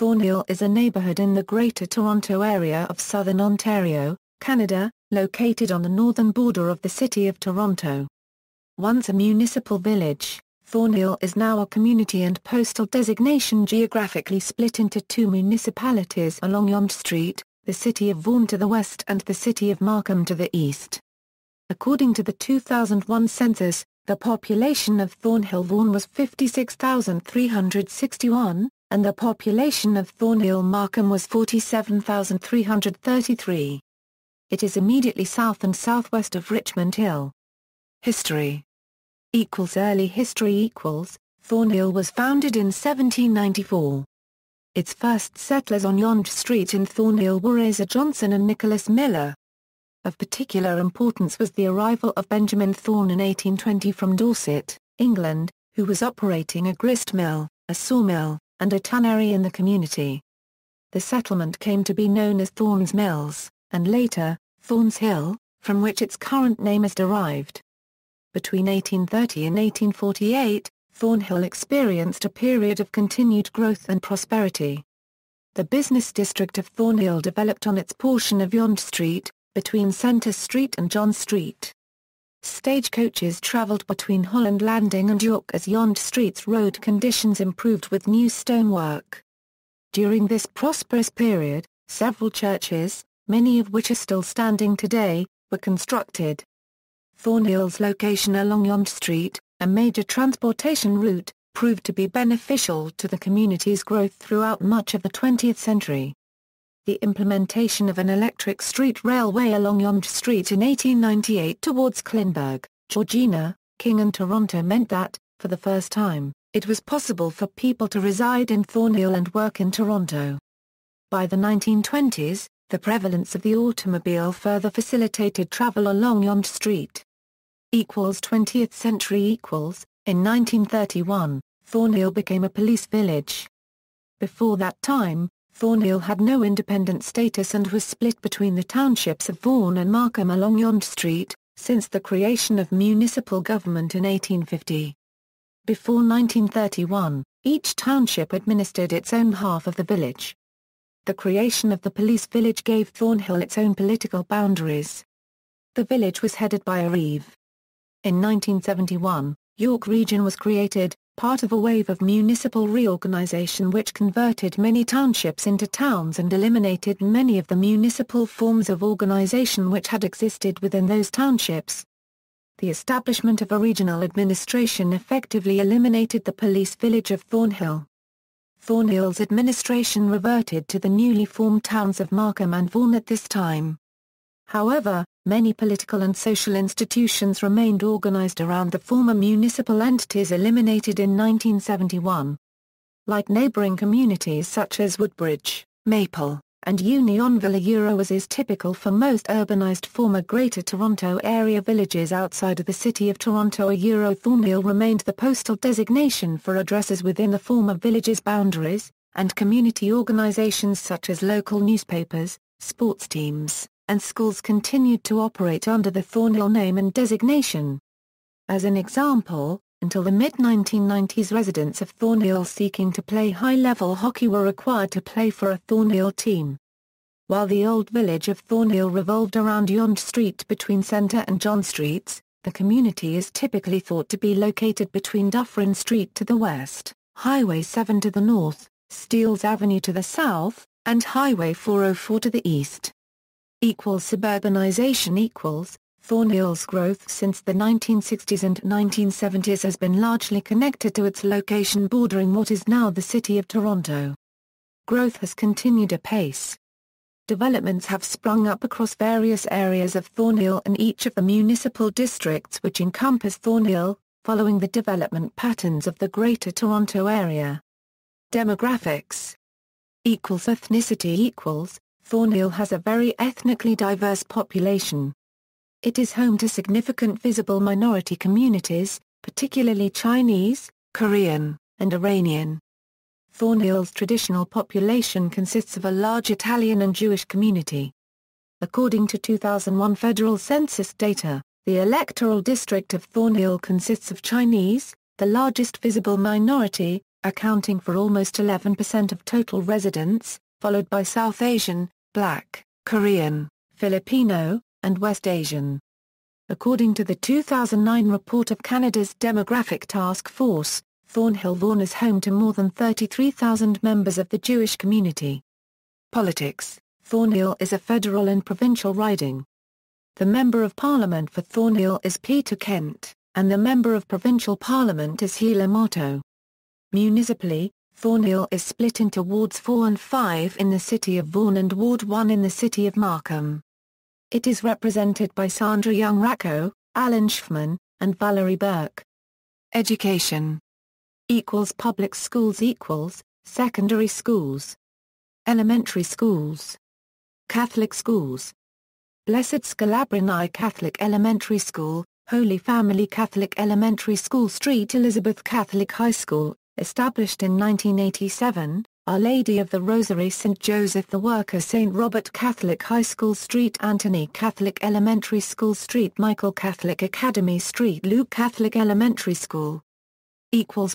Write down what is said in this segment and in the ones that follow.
Thornhill is a neighbourhood in the Greater Toronto Area of southern Ontario, Canada, located on the northern border of the City of Toronto. Once a municipal village, Thornhill is now a community and postal designation geographically split into two municipalities along Yonge Street, the City of Vaughan to the west and the City of Markham to the east. According to the 2001 census, the population of Thornhill-Vaughan was 56,361, and the population of Thornhill-Markham was 47,333. It is immediately south and southwest of Richmond Hill. History. Early history Thornhill was founded in 1794. Its first settlers on Yonge Street in Thornhill were Asa Johnson and Nicholas Miller. Of particular importance was the arrival of Benjamin Thorne in 1820 from Dorset, England, who was operating a grist mill, a sawmill, and a tannery in the community. The settlement came to be known as Thorne's Mills, and later, Thorn's Hill, from which its current name is derived. Between 1830 and 1848, Thornhill experienced a period of continued growth and prosperity. The business district of Thornhill developed on its portion of Yonge Street, between Centre Street and John Street. Stagecoaches travelled between Holland Landing and York as Yonge Street's road conditions improved with new stonework. During this prosperous period, several churches, many of which are still standing today, were constructed. Thornhill's location along Yonge Street, a major transportation route, proved to be beneficial to the community's growth throughout much of the 20th century. The implementation of an electric street railway along Yonge Street in 1898 towards Clinburg, Georgina, King and Toronto meant that, for the first time, it was possible for people to reside in Thornhill and work in Toronto. By the 1920s, the prevalence of the automobile further facilitated travel along Yonge Street. 20th century In 1931, Thornhill became a police village. Before that time, Thornhill had no independent status and was split between the townships of Vaughan and Markham along Yonge Street, since the creation of municipal government in 1850. Before 1931, each township administered its own half of the village. The creation of the police village gave Thornhill its own political boundaries. The village was headed by a reeve. In 1971, York Region was created, part of a wave of municipal reorganisation which converted many townships into towns and eliminated many of the municipal forms of organisation which had existed within those townships. The establishment of a regional administration effectively eliminated the police village of Thornhill. Thornhill's administration reverted to the newly formed towns of Markham and Vaughan at this time. However, many political and social institutions remained organised around the former municipal entities eliminated in 1971. Like neighbouring communities such as Woodbridge, Maple, and Unionville, as is typical for most urbanised former Greater Toronto Area villages outside of the City of Toronto, Thornhill remained the postal designation for addresses within the former village's boundaries, and community organisations such as local newspapers, sports teams, and schools continued to operate under the Thornhill name and designation. As an example, until the mid-1990s, residents of Thornhill seeking to play high-level hockey were required to play for a Thornhill team. While the old village of Thornhill revolved around Yonge Street between Centre and John Streets, the community is typically thought to be located between Dufferin Street to the west, Highway 7 to the north, Steeles Avenue to the south, and Highway 404 to the east. Suburbanisation Thornhill's growth since the 1960s and 1970s has been largely connected to its location bordering what is now the City of Toronto. Growth has continued apace. Developments have sprung up across various areas of Thornhill and each of the municipal districts which encompass Thornhill, following the development patterns of the Greater Toronto Area. Demographics. Ethnicity Thornhill has a very ethnically diverse population. It is home to significant visible minority communities, particularly Chinese, Korean, and Iranian. Thornhill's traditional population consists of a large Italian and Jewish community. According to 2001 federal census data, the electoral district of Thornhill consists of Chinese, the largest visible minority, accounting for almost 11% of total residents, followed by South Asian, Black, Korean, Filipino, and West Asian. According to the 2009 report of Canada's Demographic Task Force, Thornhill-Vaughan is home to more than 33,000 members of the Jewish community. Politics. Thornhill is a federal and provincial riding. The Member of Parliament for Thornhill is Peter Kent, and the Member of Provincial Parliament is Sheila Marto. Municipally, Thornhill is split into Wards 4 and 5 in the City of Vaughan and Ward 1 in the City of Markham. It is represented by Sandra Young-Racco, Alan Schfman, and Valerie Burke. Education. Public schools secondary schools. Elementary schools. Catholic schools. Blessed Scalabrini Catholic Elementary School, Holy Family Catholic Elementary School, St. Elizabeth Catholic High School, established in 1987, Our Lady of the Rosary St. Joseph the Worker St. Robert Catholic High School, St. Anthony Catholic Elementary School, St. Michael Catholic Academy, St. Luke Catholic Elementary School.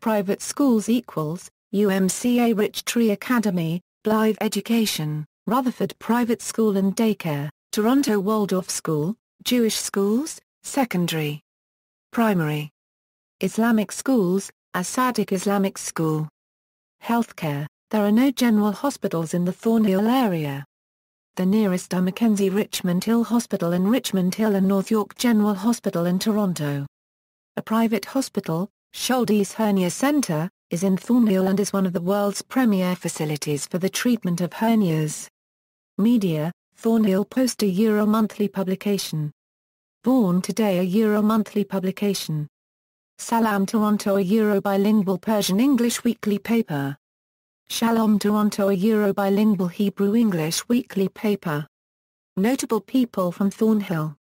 Private schools UMCA Rich Tree Academy, Blythe Education, Rutherford Private School and Daycare, Toronto Waldorf School, Jewish schools, secondary. Primary. Islamic schools, Asadiq Islamic School. Healthcare, there are no general hospitals in the Thornhill area. The nearest are Mackenzie Richmond Hill Hospital in Richmond Hill and North York General Hospital in Toronto. A private hospital, Schultes Hernia Centre, is in Thornhill and is one of the world's premier facilities for the treatment of hernias. Media, Thornhill Post, a Euro monthly publication. Born Today, a Euro monthly publication. Salam Toronto, a Euro bilingual Persian-English weekly paper. Shalom Toronto, a Euro bilingual Hebrew-English weekly paper. Notable people from Thornhill.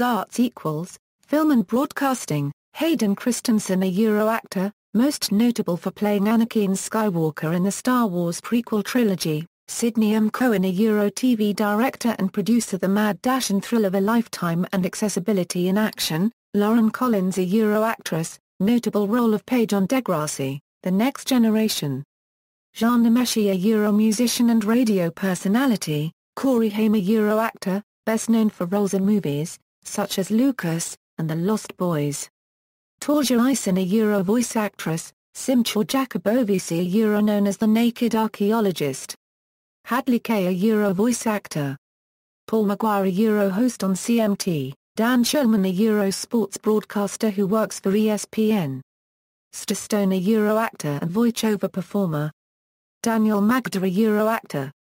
Arts Film and broadcasting, Hayden Christensen, a Euro actor, most notable for playing Anakin Skywalker in the Star Wars prequel trilogy. Sidney M. Cohen, a Euro TV director and producer, The Mad Dash and Thrill of a Lifetime and Accessibility in Action. Lauren Collins, a Euro actress, notable role of Paige on Degrassi, The Next Generation. Jean Nemeshi, a Euro musician and radio personality. Corey Haim, a Euro actor, best known for roles in movies, such as Lucas, and The Lost Boys. Torja Ison, a Euro voice actress. Simchor Jacobovici, a Euro known as the Naked Archaeologist. Hadley Kay, a Euro voice actor. Paul Maguire, a Euro host on CMT. Dan Shulman, a Euro sports broadcaster who works for ESPN. Ster Stone, a Euro actor and voiceover performer. Daniel Magda, a Euro actor.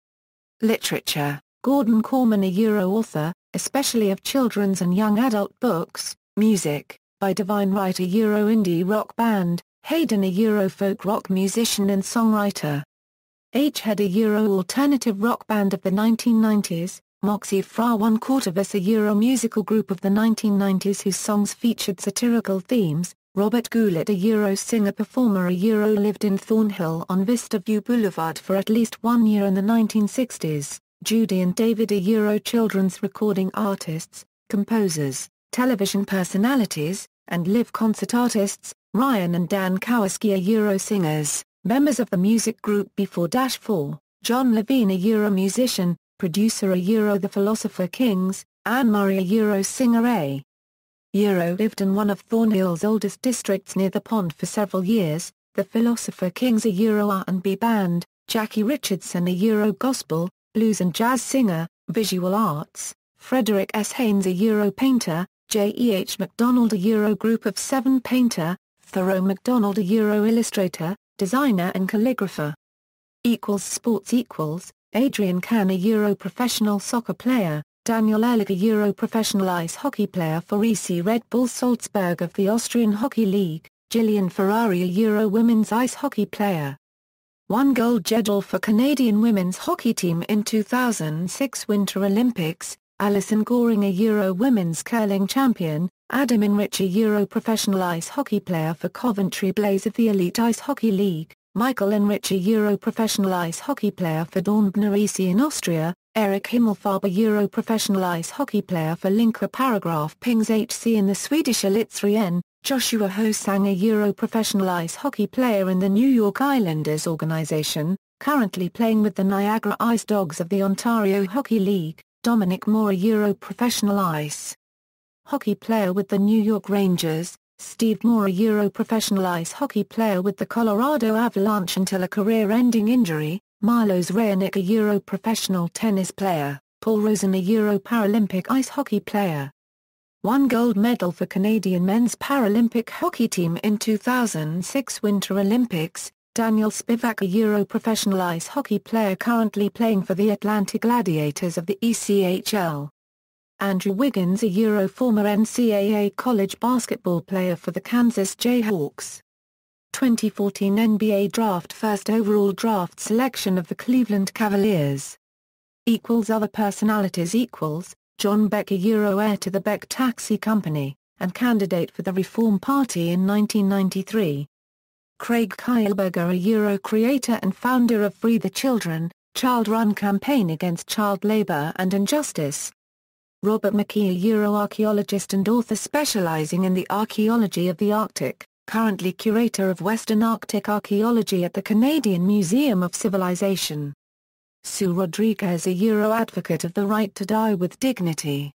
Literature, Gordon Corman, a Euro author, especially of children's and young adult books. Music, by Divine Right, a Euro indie rock band. Hayden, a Euro folk rock musician and songwriter. H-Head, a Euro alternative rock band of the 1990s. Moxie Fra One Quarterverse, a Euro musical group of the 1990s whose songs featured satirical themes. Robert Goulet, a Euro singer-performer, a Euro lived in Thornhill on Vista View Boulevard for at least 1 year in the 1960s. Judy and David, a Euro children's recording artists, composers, television personalities, and live concert artists. Ryan and Dan Kowalski, a Euro singers, members of the music group B4-4. John Levine, a Euro musician, producer, a Euro The Philosopher Kings. Anne Murray, a Euro singer, a Euro lived in one of Thornhill's oldest districts near the pond for several years. The Philosopher Kings, a Euro R&B band. Jackie Richardson, a Euro gospel, blues and jazz singer. Visual arts, Frederick S. Haynes, a Euro painter. J.E.H. MacDonald, a Euro group of 7 painter. Thoreau MacDonald, a Euro illustrator, designer and calligrapher. Sports Adrian Can, a Euro professional soccer player. Daniel Ehrlich, a Euro professional ice hockey player for EC Red Bull Salzburg of the Austrian Hockey League. Gillian Ferrari, a Euro women's ice hockey player. 1 gold medal for Canadian women's hockey team in 2006 Winter Olympics. Alison Goring, a Euro women's curling champion. Adam Enrich, a Euro professional ice hockey player for Coventry Blaze of the Elite Ice Hockey League. Michael Enrich, a Euro professional ice hockey player for Dornbirn EC in Austria. Eric Himmelfarb, a Euro professional ice hockey player for Linka Paragraph Pings HC in the Swedish Elitserien. Joshua Hosang, a Euro professional ice hockey player in the New York Islanders organization, currently playing with the Niagara Ice Dogs of the Ontario Hockey League. Dominic Moore, a Euro professional ice hockey player with the New York Rangers. Steve Moore, a Euro professional ice hockey player with the Colorado Avalanche until a career-ending injury. Milos Raonic, a Euro professional tennis player. Paul Rosen, a Euro Paralympic ice hockey player. Won gold medal for Canadian men's Paralympic hockey team in 2006 Winter Olympics. Daniel Spivak, a Euro professional ice hockey player currently playing for the Atlanta Gladiators of the ECHL. Andrew Wiggins, a Euro former NCAA college basketball player for the Kansas Jayhawks. 2014 NBA Draft first overall draft selection of the Cleveland Cavaliers. Other personalities John Beck, a Euro heir to the Beck Taxi Company, and candidate for the Reform Party in 1993. Craig Kielberger, a Euro creator and founder of Free the Children, child-run campaign against child labour and injustice. Robert McKee, a Euro archaeologist and author specialising in the archaeology of the Arctic, currently curator of Western Arctic archaeology at the Canadian Museum of Civilization. Sue Rodriguez, a Euro advocate of the right to die with dignity.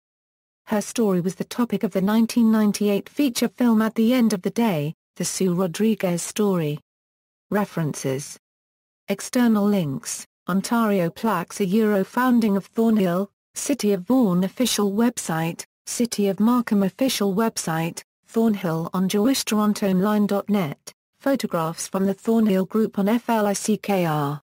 Her story was the topic of the 1998 feature film At the End of the Day, The Sue Rodriguez Story. References. External links: Ontario Plaques, a Euro founding of Thornhill, City of Vaughan official website, City of Markham official website, Thornhill on JewishTorontoOnline.net, photographs from the Thornhill Group on FLICKR.